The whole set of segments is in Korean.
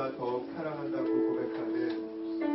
우리가 더욱 사랑한다고 고백하는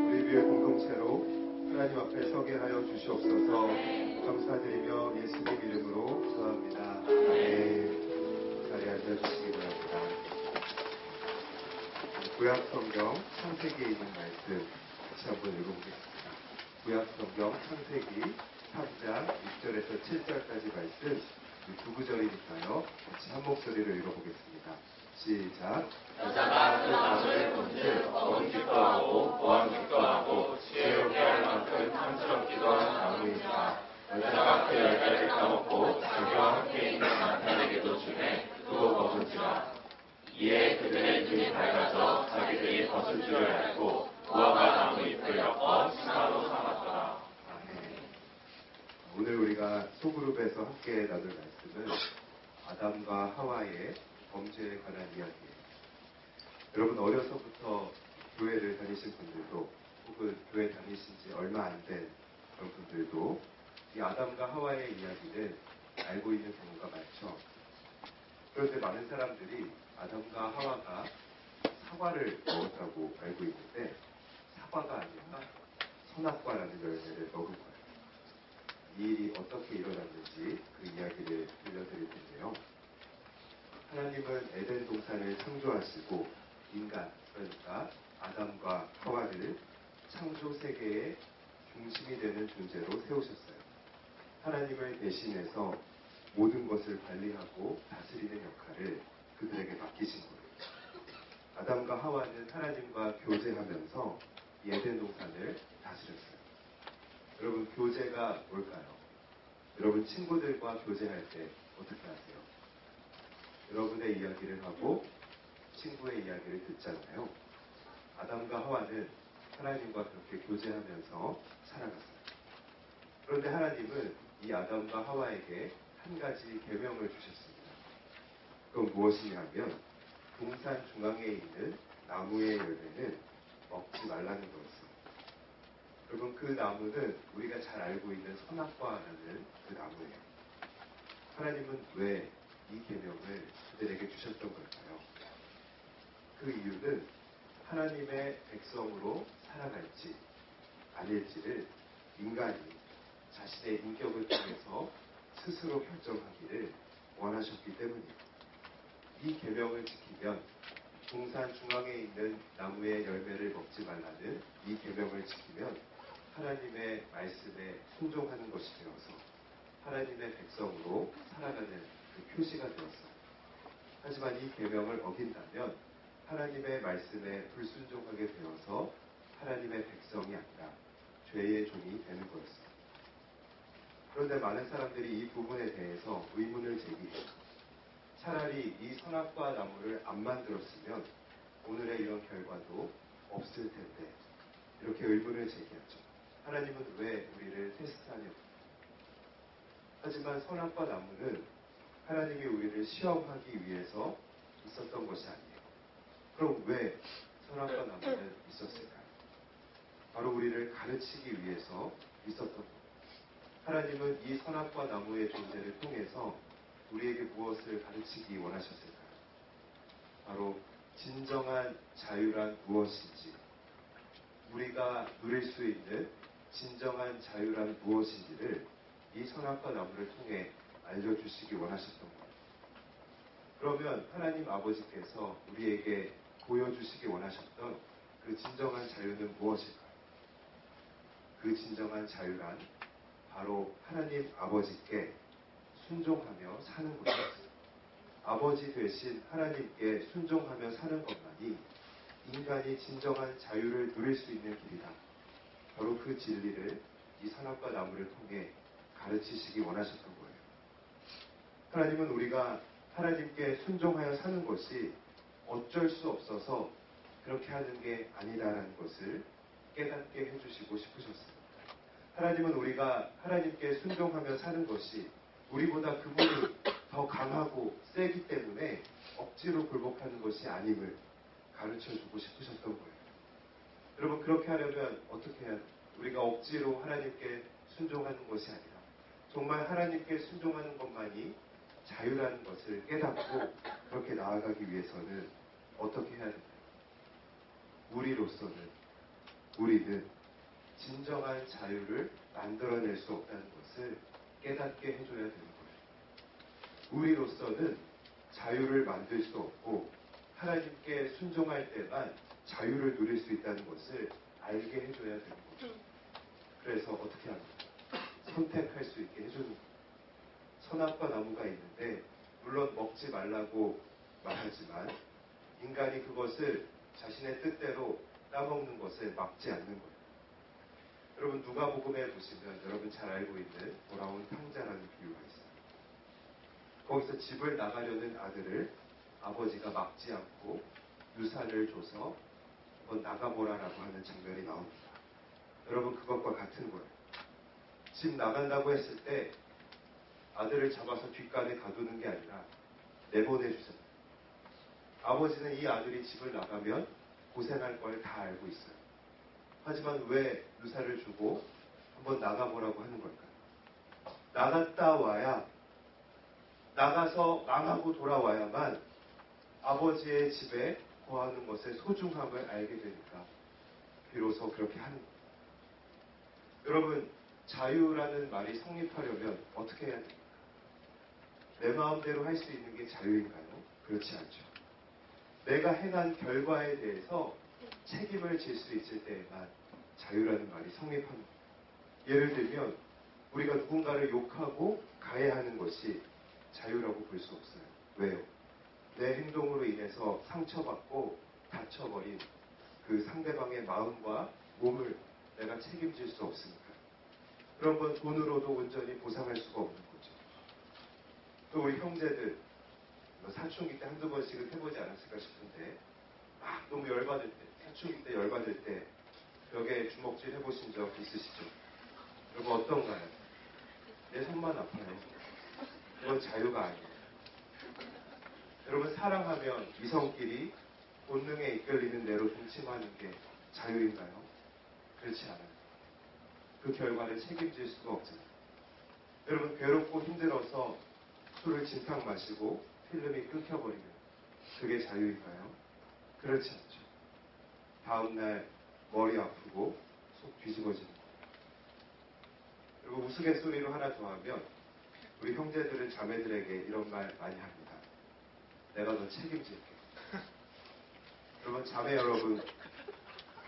우리 교회 공동체로 하나님 앞에 서게 하여 주시옵소서. 감사드리며 예수님 이름으로 기도합니다. 아멘. 자리에 앉아주시기 바랍니다. 구약 성경 창세기에 있는 말씀 같이 한번 읽어보겠습니다. 구약 성경 창세기 3장 6절에서 7절까지 말씀 두 구절이니까요. 같이 한 목소리로 읽어보겠습니다. 시작. 여자가 그 나무를 본즉 너무 기뻐하고 또한 기뻐하고 지혜롭게 할 만큼 탐스럽기도 한 나무이니라. 여자가 그 열매를 따먹고 자기와 함께 있는 남편에게도 주매 그도 먹은지라. 이에 그들의 눈이 밝아져 자기들이 벗은 줄을 알고 무화과 나무 잎을 엮어 신화로 삼았더라. 오늘 우리가 소그룹에서 함께 나눌 말씀은 아담과 하와의 범죄에 관한 이야기예요. 여러분 어려서부터 교회를 다니신 분들도 혹은 교회 다니신 지 얼마 안 된 그런 분들도 이 아담과 하와의 이야기를 알고 있는 경우가 많죠. 그런데 많은 사람들이 아담과 하와가 사과를 먹었다고 알고 있는데 사과가 아니라 선악과라는 열매를 먹은 거예요. 이 일이 어떻게 일어났는지 그 이야기를 들려드릴 텐데요. 하나님은 에덴 동산을 창조하시고 인간, 그러니까 아담과 하와를 창조 세계의 중심이 되는 존재로 세우셨어요. 하나님을 대신해서 모든 것을 관리하고 다스리는 역할을 그들에게 맡기신 거예요. 아담과 하와는 하나님과 교제하면서 이 에덴 동산을 다스렸어요. 여러분, 교제가 뭘까요? 여러분, 친구들과 교제할 때 어떻게 하세요? 여러분의 이야기를 하고 친구의 이야기를 듣잖아요. 아담과 하와는 하나님과 그렇게 교제하면서 살아갔어요. 그런데 하나님은 이 아담과 하와에게 한 가지 계명을 주셨습니다. 그건 무엇이냐면 동산 중앙에 있는 나무의 열매는 먹지 말라는 거였어요. 여러분, 그 나무는 우리가 잘 알고 있는 선악과라는 그 나무예요. 하나님은 왜 이 계명을 그들에게 주셨던 걸까요? 그 이유는 하나님의 백성으로 살아갈지 아닐지를 인간이 자신의 인격을 통해서 스스로 결정하기를 원하셨기 때문이에요. 이 계명을 지키면 동산 중앙에 있는 나무의 열매를 먹지 말라는 이 계명을 지키면 하나님의 말씀에 순종하는 것이 되어서 하나님의 백성으로 살아가는 그 표시가 되었어요. 하지만 이 계명을 어긴다면 하나님의 말씀에 불순종하게 되어서 하나님의 백성이 아니라 죄의 종이 되는 거였어요. 그런데 많은 사람들이 이 부분에 대해서 의문을 제기해요. 차라리 이 선악과 나무를 안 만들었으면 오늘의 이런 결과도 없을 텐데 이렇게 의문을 제기하죠. 하나님은 왜 우리를 테스트하냐고. 하지만 선악과 나무는 하나님이 우리를 시험하기 위해서 있었던 것이 아니에요. 그럼 왜 선악과 나무는 있었을까요? 바로 우리를 가르치기 위해서 있었던 겁니다. 하나님은 이 선악과 나무의 존재를 통해서 우리에게 무엇을 가르치기 원하셨을까요? 바로 진정한 자유란 무엇인지, 우리가 누릴 수 있는 진정한 자유란 무엇인지를 이 선악과 나무를 통해 알려주시기 원하셨던 거예요. 그러면 하나님 아버지께서 우리에게 보여주시기 원하셨던 그 진정한 자유는 무엇일까요? 그 진정한 자유란 바로 하나님 아버지께 순종하며 사는 것이었어요. 아버지 되신 하나님께 순종하며 사는 것만이 인간이 진정한 자유를 누릴 수 있는 길이다. 바로 그 진리를 이 선악과 나무를 통해 가르치시기 원하셨던 거예요. 하나님은 우리가 하나님께 순종하여 사는 것이 어쩔 수 없어서 그렇게 하는 게 아니다라는 것을 깨닫게 해주시고 싶으셨습니다. 하나님은 우리가 하나님께 순종하며 사는 것이 우리보다 그분이 더 강하고 세기 때문에 억지로 굴복하는 것이 아님을 가르쳐주고 싶으셨던 거예요. 여러분, 그렇게 하려면 어떻게 해야 돼요? 우리가 억지로 하나님께 순종하는 것이 아니라 정말 하나님께 순종하는 것만이 자유라는 것을 깨닫고 그렇게 나아가기 위해서는 어떻게 해야 될까요? 우리는 진정한 자유를 만들어낼 수 없다는 것을 깨닫게 해줘야 되는 거예요. 우리로서는 자유를 만들 수 없고 하나님께 순종할 때만 자유를 누릴 수 있다는 것을 알게 해줘야 되는 거죠. 그래서 어떻게 합니까? 선택할 수 있게 해주는 거예요. 선악과 나무가 있는데 물론 먹지 말라고 말하지만 인간이 그것을 자신의 뜻대로 따먹는 것을 막지 않는 거예요. 여러분 누가복음에 보시면 여러분 잘 알고 있는 돌아온 탕자라는 비유가 있어요. 거기서 집을 나가려는 아들을 아버지가 막지 않고 유산을 줘서 한번 나가보라라고 하는 장면이 나옵니다. 여러분 그것과 같은 거예요. 집 나간다고 했을 때 아들을 잡아서 뒷간에 가두는 게 아니라 내보내주잖아요. 아버지는 이 아들이 집을 나가면 고생할 걸 다 알고 있어요. 하지만 왜 유산을 주고 한번 나가보라고 하는 걸까요? 나갔다 와야, 나가서 망하고 돌아와야만 아버지의 집에 거하는 것의 소중함을 알게 되니까 비로소 그렇게 하는 거예요. 여러분, 자유라는 말이 성립하려면 어떻게 해야 됩니까? 내 마음대로 할 수 있는 게 자유인가요? 그렇지 않죠. 내가 행한 결과에 대해서 책임을 질 수 있을 때에만 자유라는 말이 성립하는 거예요. 예를 들면 우리가 누군가를 욕하고 가해하는 것이 자유라고 볼 수 없어요. 왜요? 내 행동으로 인해서 상처받고 다쳐버린 그 상대방의 마음과 몸을 내가 책임질 수 없으니까. 그런 건 돈으로도 온전히 보상할 수가 없는 거죠. 또 우리 형제들 사춘기 때 한두 번씩은 해보지 않았을까 싶은데 막 너무 열받을 때, 사춘기 때 열받을 때 벽에 주먹질 해보신 적 있으시죠? 여러분 어떤가요? 내 손만 아파요. 그건 자유가 아니에요. 여러분 사랑하면 이성끼리 본능에 이끌리는 대로 동침하는 게 자유인가요? 그렇지 않아요. 그 결과를 책임질 수가 없잖아요. 여러분 괴롭고 힘들어서 술을 진탕 마시고 필름이 끊겨버리면 그게 자유인가요? 그렇지 않죠. 다음날 머리 아프고 속 뒤집어지는 거예요. 그리고 우스갯소리로 하나 더 하면 우리 형제들은 자매들에게 이런 말 많이 합니다. 내가 너 책임질게. 여러분 자매 여러분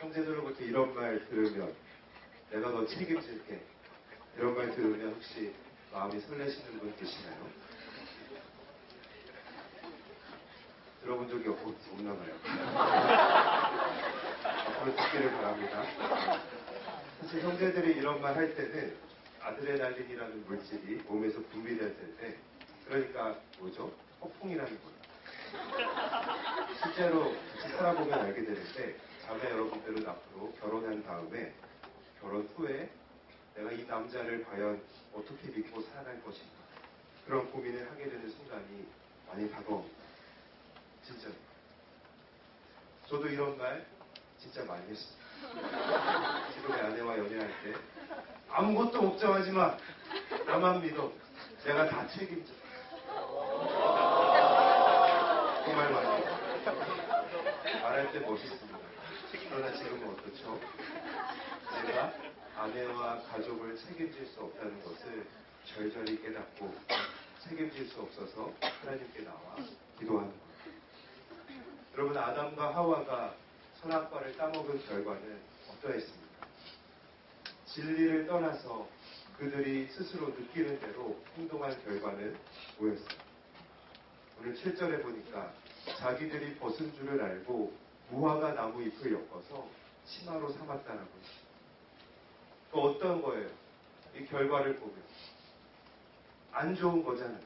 형제들로부터 이런 말 들으면 내가 너 책임질게 이런 말 들으면 혹시 마음이 설레시는 분 계시나요? 들어본 적이 없나 봐요. 앞으로 듣기를 바랍니다. 사실 형제들이 이런 말 할 때는 아드레날린이라는 물질이 몸에서 분비될 때 그러니까 뭐죠? 허풍이라는 거예요. 실제로 같이 살아보면 알게 되는데 자매 여러분들은 앞으로 결혼한 다음에 결혼 후에 내가 이 남자를 과연 어떻게 믿고 살아갈 것인가 그런 고민을 하게 되는 순간이 많이 다가옵니다. 진짜 저도 이런 말 진짜 많이 했습니다. 지금의 아내와 연애할 때 아무것도 걱정하지 마. 나만 믿어. 내가 다 책임져. 그 말 많이 했어요. 말할 때 멋있습니다. 그러나 지금은 어떻죠? 내가 아내와 가족을 책임질 수 없다는 것을 절절히 깨닫고 책임질 수 없어서 하나님께 나와 기도하는 거예요. 여러분 아담과 하와가 선악과를 따먹은 결과는 어떠했습니까? 진리를 떠나서 그들이 스스로 느끼는 대로 행동한 결과는 뭐였어요? 오늘 7절에 보니까 자기들이 벗은 줄을 알고 무화과 나무 잎을 엮어서 치마로 삼았다라고 했어요. 또 어떤 거예요? 이 결과를 보면 안 좋은 거잖아요.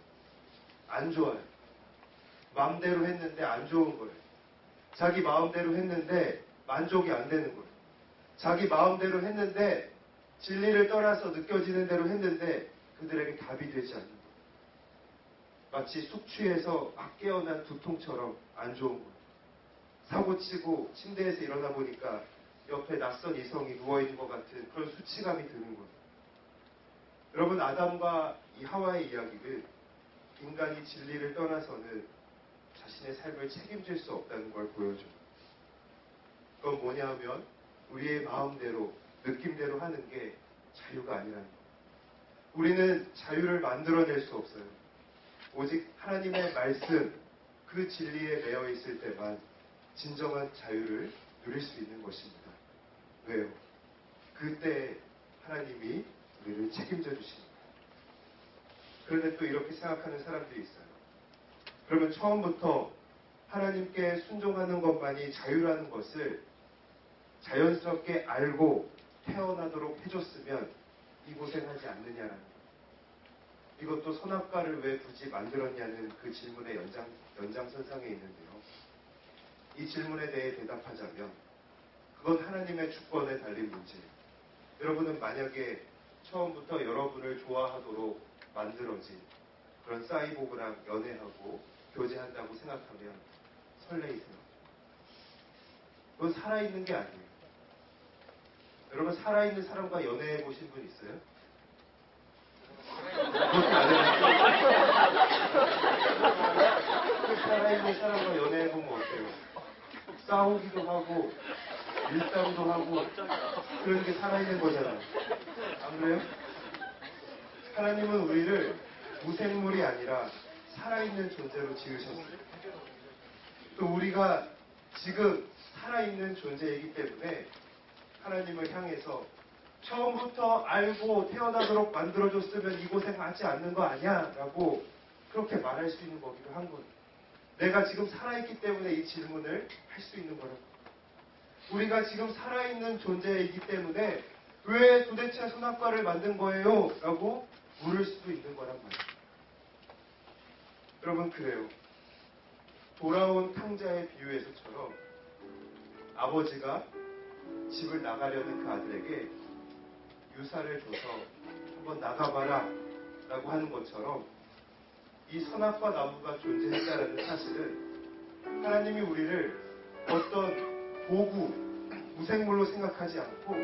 안 좋아요. 마음대로 했는데 안 좋은 거예요. 자기 마음대로 했는데 만족이 안 되는 거예요. 자기 마음대로 했는데 진리를 떠나서 느껴지는 대로 했는데 그들에게 답이 되지 않는 거예요. 마치 숙취해서 막 깨어난 두통처럼 안 좋은 거예요. 사고치고 침대에서 일어나 보니까 옆에 낯선 이성이 누워있는 것 같은 그런 수치감이 드는 거예요. 여러분 아담과 이 하와의 이야기는 인간이 진리를 떠나서는 자신의 삶을 책임질 수 없다는 걸 보여줘요. 그건 뭐냐면 우리의 마음대로, 느낌대로 하는 게 자유가 아니라는 거예요. 우리는 자유를 만들어낼 수 없어요. 오직 하나님의 말씀, 그 진리에 매여 있을 때만 진정한 자유를 누릴 수 있는 것입니다. 왜요? 그때 하나님이 우리를 책임져 주십니다. 그런데 또 이렇게 생각하는 사람들이 있어요. 그러면 처음부터 하나님께 순종하는 것만이 자유라는 것을 자연스럽게 알고 태어나도록 해줬으면 이 고생하지 않느냐라는 거예요. 이것도 선악과를 왜 굳이 만들었냐는 그 질문의 연장선상에 있는데요. 이 질문에 대해 대답하자면 그건 하나님의 주권에 달린 문제예요. 여러분은 만약에 처음부터 여러분을 좋아하도록 만들어진 그런 사이보그랑 연애하고 교제한다고 생각하면 설레이세요. 그건 살아있는 게 아니에요. 여러분 살아있는 사람과 연애해 보신 분 있어요? 그것도 안 해요. 살아있는 사람과 연애해 보면 어때요? 싸우기도 하고 일담도 하고 그런 게 살아있는 거잖아요. 안 그래요? 하나님은 우리를 무생물이 아니라 살아있는 존재로 지으셨어요. 또 우리가 지금 살아있는 존재이기 때문에 하나님을 향해서 처음부터 알고 태어나도록 만들어줬으면 이 고생 하지 않는 거 아니야? 라고 그렇게 말할 수 있는 거기도 한 거예요. 내가 지금 살아있기 때문에 이 질문을 할 수 있는 거라고. 우리가 지금 살아있는 존재이기 때문에 왜 도대체 선악과를 만든 거예요? 라고 물을 수도 있는 거란 말이에요. 여러분 그래요. 돌아온 탕자의 비유에서처럼 아버지가 집을 나가려는 그 아들에게 유사를 줘서 한번 나가봐라 라고 하는 것처럼 이 선악과 나무가 존재했다라는 사실은 하나님이 우리를 어떤 도구, 무생물로 생각하지 않고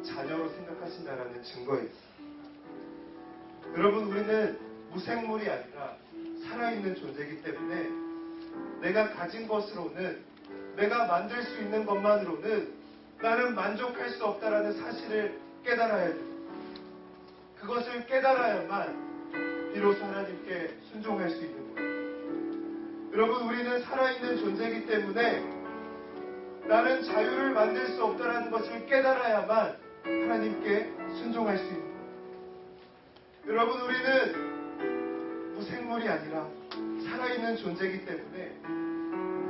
자녀로 생각하신다라는 증거입니다. 여러분 우리는 무생물이 아니라 살아있는 존재이기 때문에 내가 가진 것으로는, 내가 만들 수 있는 것만으로는 나는 만족할 수 없다라는 사실을 깨달아야 돼요. 그것을 깨달아야만 비로소 하나님께 순종할 수 있는 거예요. 여러분 우리는 살아있는 존재이기 때문에 나는 자유를 만들 수 없다라는 것을 깨달아야만 하나님께 순종할 수 있는 거예요. 여러분 우리는 무생물이 아니라 살아있는 존재이기 때문에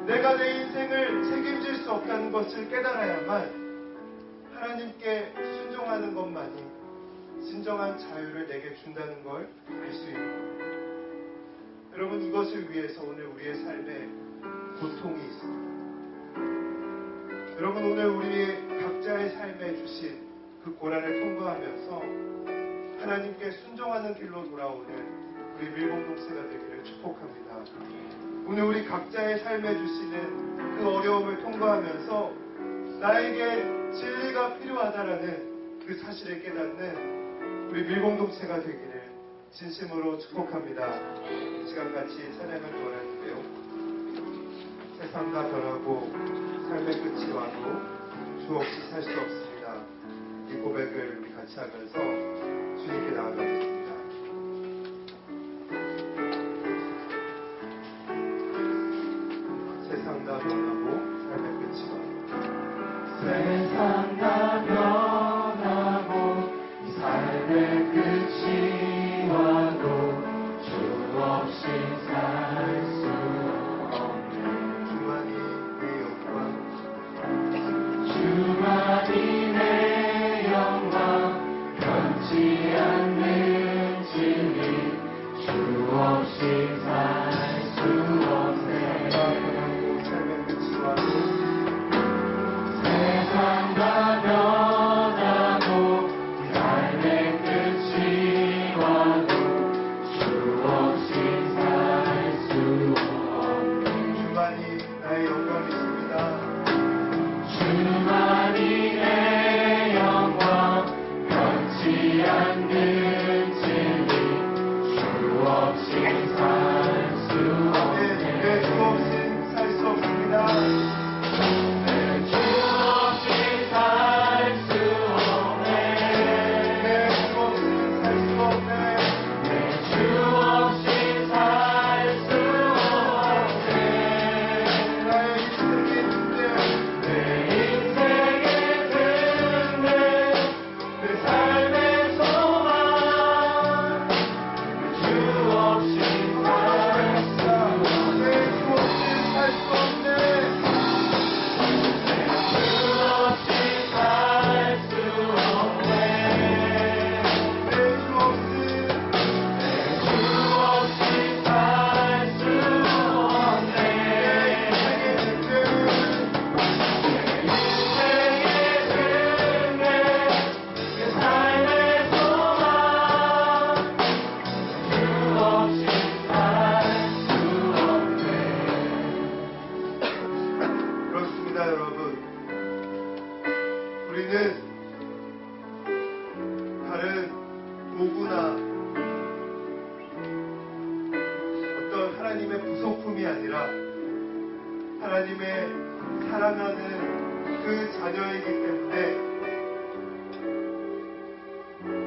내가 내 인생을 책임질 수 없다는 것을 깨달아야만 하나님께 순종하는 것만이 진정한 자유를 내게 준다는 걸 알 수 있는 거예요. 여러분 이것을 위해서 오늘 우리의 삶에 고통이 있습니다. 여러분 오늘 우리 각자의 삶에 주신 그 고난을 통과하면서 하나님께 순종하는 길로 돌아오는 우리 밀봉동체가 되기를 축복합니다. 오늘 우리 각자의 삶에 주시는 그 어려움을 통과하면서 나에게 진리가 필요하다라는 그 사실을 깨닫는 우리 밀봉동체가 되기를 진심으로 축복합니다. 이 시간 같이 찬양을 원하는데요. 세상 다 변하고 삶의 끝이 와도 주 없이 살 수 없습니다. 이 고백을 우리 같이 하면서 주님께 나아가겠습니다. 세상 다 변하고 삶의 끝이 와도 세상 다 변하고 이 삶의 끝이 와도 주 없이 살 수 없네. 주만이 내 영광, 주만이 내 영광, 변치 않는 진리, 주 없이 살 수 없네. 삶의 끝이 와도 세상 다 변하고 삶의 끝이 와도 주 없이 살 수 없네. 주만이 나의 영광이십니다. 주만이 내 영광, 변치 않는 진리, 주 없이 살 수 없네. 주 없이 살 수 없습니다. 주 그렇습니다, 여러분. 우리는 다른 도구나 어떤 하나님의 부속품이 아니라 하나님의 사랑하는 그 자녀이기 때문에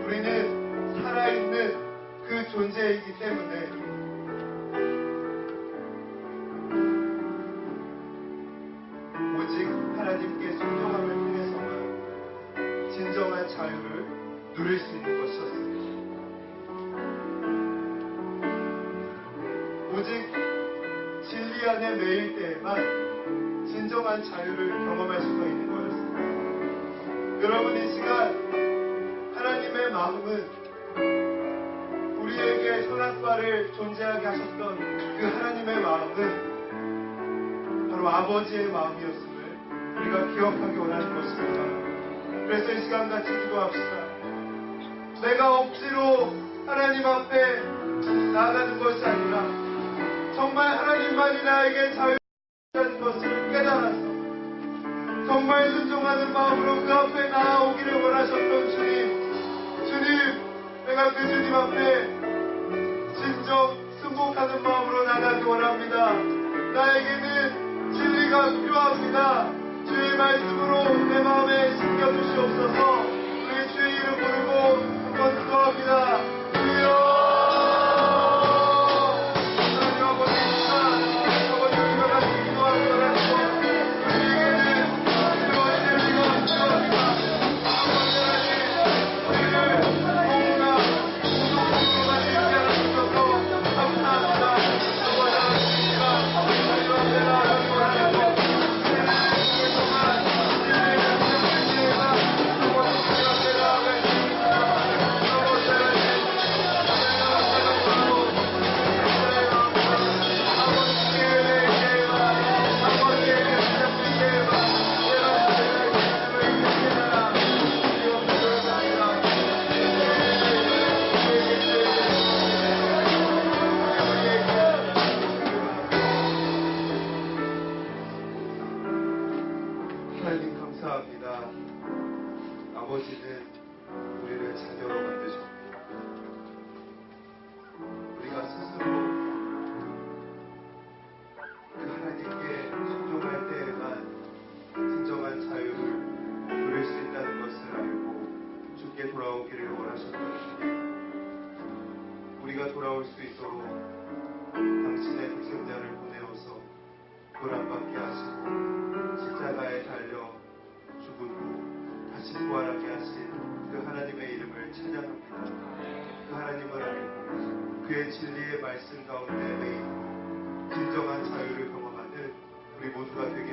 우리는 살아있는 그 존재이기 때문에 오직 하나님께 순종함을 통해서만 진정한 자유를 누릴 수 있는 것이었습니다. 오직 진리 안에 매일 때에만 진정한 자유를 경험할 수가 있는 거였습니다. 여러분, 이 시간 하나님의 마음은 우리에게 선악과를 존재하게 하셨던 그 하나님의 마음은 바로 아버지의 마음이었음을 우리가 기억하기 원하는 것입니다. 그래서 이 시간 같이 기도합시다. 내가 억지로 하나님 앞에 나아가는 것이 아니라 정말 하나님만이 나에게 자유를 주는 것을 깨달아서 정말 순종하는 마음으로 그 앞에 나아오기를 원하셨던 주님, 내가 그 주님 앞에 진정 순복하는 마음으로 나가기 원합니다. 나에게는 진리가 필요합니다. 주의 말씀으로 내 마음에 심겨주시옵소서. 우리 주의 이름 부르고 한번 기도합니다. 주여! 하나님 감사합니다. 아버지는 우리를 자녀로 만드셨고 우리가 스스로 그 하나님께 순종할 때에만 진정한 자유를 누릴 수 있다는 것을 알고 주께 돌아오기를 원하셨던 주님, 우리가 돌아올 수 있도록 당신의 독생자를 보내어서 고난받게 하시고 십자가에 달려 죽은 후 다시 부활하게 하신 그 하나님의 이름을 찬양합니다. 그 하나님을 알고 그의 진리의 말씀 가운데 매일 진정한 자유를 경험하는 우리 모두가 되게